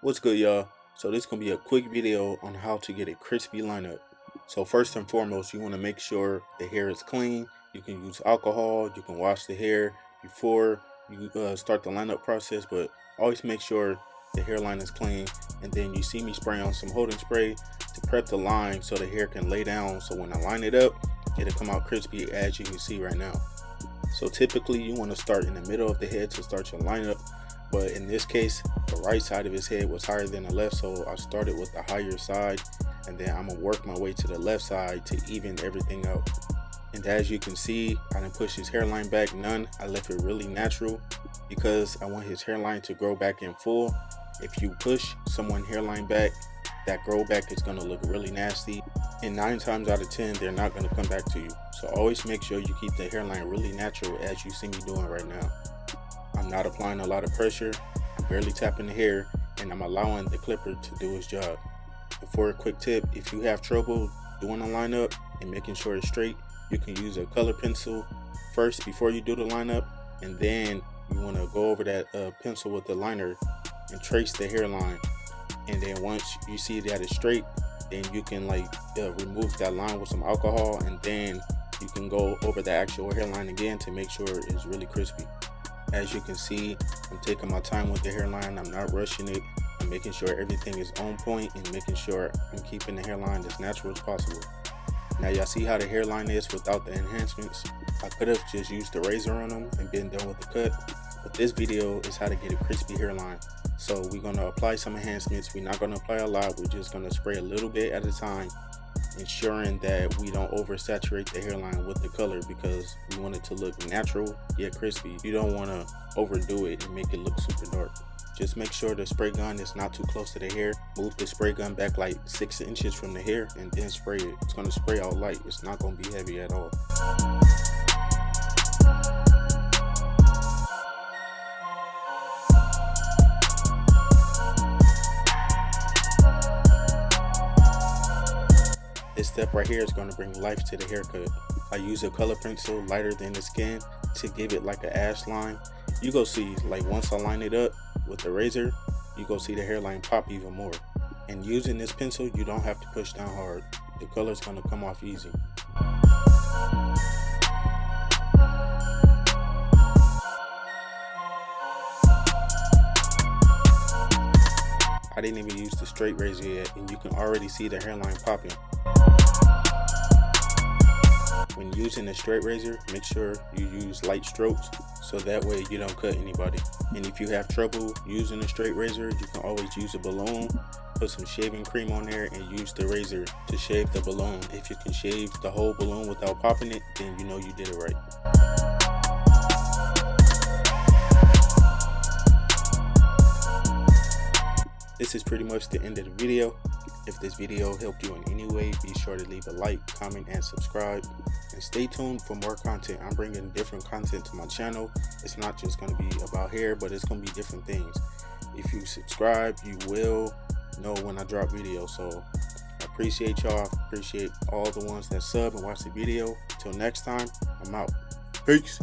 What's good, y'all? So this is gonna be a quick video on how to get a crispy lineup. So first and foremost, you want to make sure the hair is clean. You can use alcohol. You can wash the hair before you start the lineup process, but always make sure the hairline is clean. And then you see me spray on some holding spray to prep the line so the hair can lay down. So when I line it up, it'll come out crispy as you can see right now. So typically you want to start in the middle of the head to start your lineup, but in this case the right side of his head was higher than the left, so I started with the higher side, and then I'm gonna work my way to the left side to even everything out. And as you can see, I didn't push his hairline back none. I left it really natural because I want his hairline to grow back in full. If you push someone hairline back, that grow back is going to look really nasty, and 9 times out of 10 they're not going to come back to you. So always make sure you keep the hairline really natural as you see me doing right now. I'm not applying a lot of pressure, I'm barely tapping the hair, and I'm allowing the clipper to do its job. And for a quick tip, if you have trouble doing a lineup and making sure it's straight, you can use a color pencil first before you do the lineup, and then you want to go over that pencil with the liner and trace the hairline. And then once you see that it's straight, then you can remove that line with some alcohol, and then you can go over the actual hairline again to make sure it's really crispy. As you can see, I'm taking my time with the hairline. I'm not rushing it. I'm making sure everything is on point and making sure I'm keeping the hairline as natural as possible. Now y'all see how the hairline is without the enhancements. I could have just used the razor on them and been done with the cut, but this video is how to get a crispy hairline. So we're going to apply some enhancements. We're not going to apply a lot. We're just going to spray a little bit at a time, ensuring that we don't oversaturate the hairline with the color because we want it to look natural yet crispy. You don't want to overdo it and make it look super dark. Just make sure the spray gun is not too close to the hair. Move the spray gun back like 6 inches from the hair and then spray it. It's going to spray out light. It's not going to be heavy at all. This step right here is going to bring life to the haircut. I use a color pencil lighter than the skin to give it like an ash line. You go see, like once I line it up with the razor, you go see the hairline pop even more. And using this pencil, you don't have to push down hard. The color is going to come off easy. I didn't even use the straight razor yet, and you can already see the hairline popping. When using a straight razor, make sure you use light strokes so that way you don't cut anybody. And if you have trouble using a straight razor, you can always use a balloon, put some shaving cream on there and use the razor to shave the balloon. If you can shave the whole balloon without popping it, then you know you did it right. This is pretty much the end of the video. If this video helped you in any way, be sure to leave a like, comment, and subscribe. And stay tuned for more content. I'm bringing different content to my channel. It's not just going to be about hair, but it's going to be different things. If you subscribe, you will know when I drop videos. So I appreciate y'all. I appreciate all the ones that sub and watch the video. Till next time, I'm out. Peace.